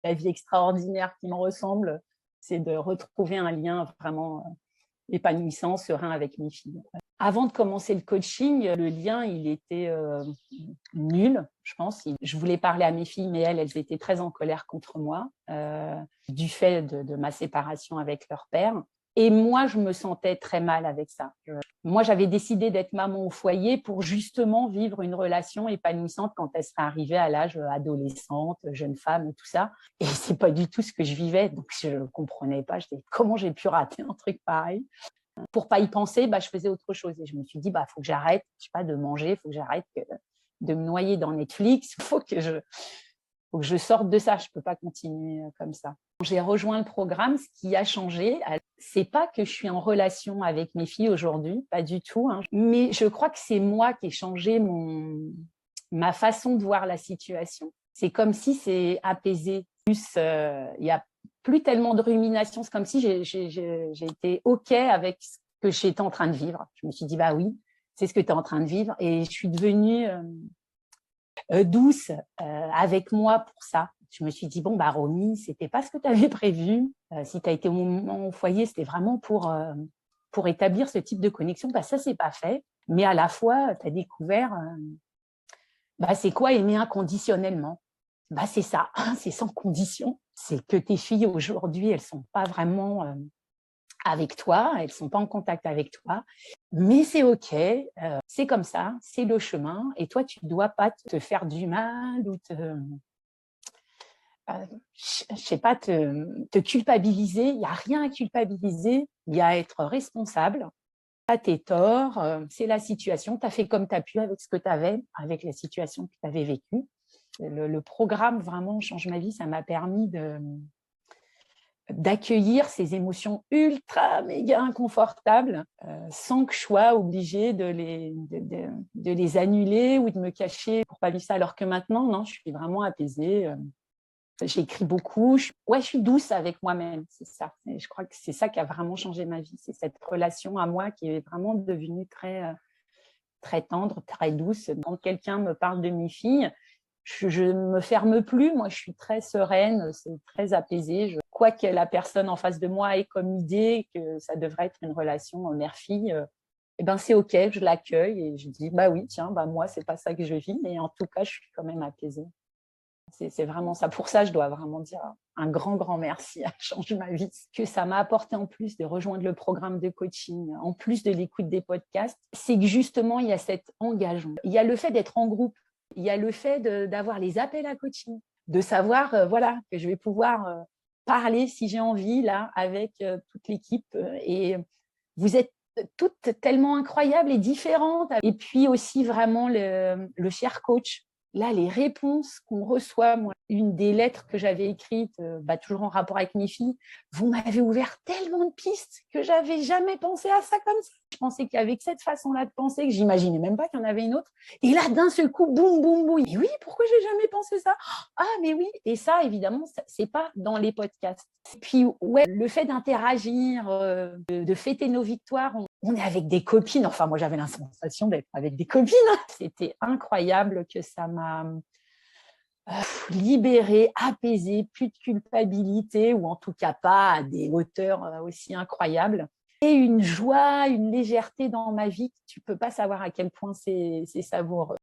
la vie extraordinaire qui me ressemble, c'est de retrouver un lien vraiment épanouissant, serein avec mes filles. Avant de commencer le coaching, le lien, il était nul, je pense. Je voulais parler à mes filles, mais elles étaient très en colère contre moi, du fait de ma séparation avec leur père. Et moi, je me sentais très mal avec ça. Moi, j'avais décidé d'être maman au foyer pour justement vivre une relation épanouissante quand elle serait arrivée à l'âge adolescente, jeune femme et tout ça. Et c'est pas du tout ce que je vivais, donc je ne comprenais pas. Je disais, comment j'ai pu rater un truc pareil? Pour pas y penser, je faisais autre chose. Et je me suis dit, faut que j'arrête, je sais pas, de manger, faut que j'arrête de me noyer dans Netflix. Faut que je sorte de ça. Je peux pas continuer comme ça. J'ai rejoint le programme. Ce qui a changé, c'est pas que je suis en relation avec mes filles aujourd'hui, pas du tout. Hein. Mais je crois que c'est moi qui ai changé ma façon de voir la situation. C'est comme si c'est apaisé. Plus, il y a plus tellement de rumination. C'est comme si j'ai été OK avec ce que j'étais en train de vivre. Je me suis dit, bah oui, c'est ce que tu es en train de vivre. Et je suis devenue douce avec moi pour ça. Je me suis dit, bon, Romy, c'était pas ce que tu avais prévu. Si tu as été au foyer, c'était vraiment pour établir ce type de connexion. Ça, c'est pas fait. Mais à la fois, tu as découvert, c'est quoi aimer inconditionnellement? C'est ça, c'est sans condition. C'est que tes filles aujourd'hui, elles sont pas vraiment avec toi, elles sont pas en contact avec toi, mais c'est OK, c'est comme ça, c'est le chemin, et toi, tu dois pas te faire du mal ou je sais pas, te culpabiliser. Il y a rien à culpabiliser, il y a à être responsable. Pas tes torts, c'est la situation, tu as fait comme tu as pu avec ce que tu avais, avec la situation que tu avais vécue. Le programme vraiment change ma vie, ça m'a permis d'accueillir ces émotions ultra méga inconfortables sans que je sois obligée de les annuler ou de me cacher pour pas vivre ça. Alors que maintenant, non, je suis vraiment apaisée. J'écris beaucoup. Je suis douce avec moi-même, c'est ça. Et je crois que c'est ça qui a vraiment changé ma vie. C'est cette relation à moi qui est vraiment devenue très tendre, très douce. Quand quelqu'un me parle de mes filles, je ne me ferme plus. Moi, je suis très sereine, c'est très apaisé. Quoi que la personne en face de moi ait comme idée que ça devrait être une relation mère-fille, c'est OK, je l'accueille et je dis, oui, tiens, moi, c'est pas ça que je vis, mais en tout cas, je suis quand même apaisée. C'est vraiment ça. Pour ça, je dois vraiment dire un grand, grand merci à Change ma vie. Ce que ça m'a apporté en plus de rejoindre le programme de coaching, en plus de l'écoute des podcasts, c'est que justement, il y a cet engagement. Il y a le fait d'être en groupe. Il y a le fait d'avoir les appels à coaching, de savoir que je vais pouvoir parler si j'ai envie là avec toute l'équipe. Et vous êtes toutes tellement incroyables et différentes. Et puis aussi vraiment le cher coach. Là, les réponses qu'on reçoit, moi, une des lettres que j'avais écrites, toujours en rapport avec mes filles, vous m'avez ouvert tellement de pistes que j'avais jamais pensé à ça comme ça. Je pensais qu'avec cette façon-là de penser, que j'imaginais même pas qu'il y en avait une autre. Et là, d'un seul coup, boum, boum, boum. Mais oui, pourquoi j'ai jamais pensé ça? Ah, mais oui. Et ça, évidemment, c'est pas dans les podcasts. Et puis, ouais, le fait d'interagir, de fêter nos victoires, on est avec des copines. Enfin, moi, j'avais la sensation d'être avec des copines. C'était incroyable que ça m'a libérée, apaisée, plus de culpabilité, ou en tout cas pas à des hauteurs aussi incroyables. Et une joie, une légèreté dans ma vie, tu peux pas savoir à quel point c'est savoureux.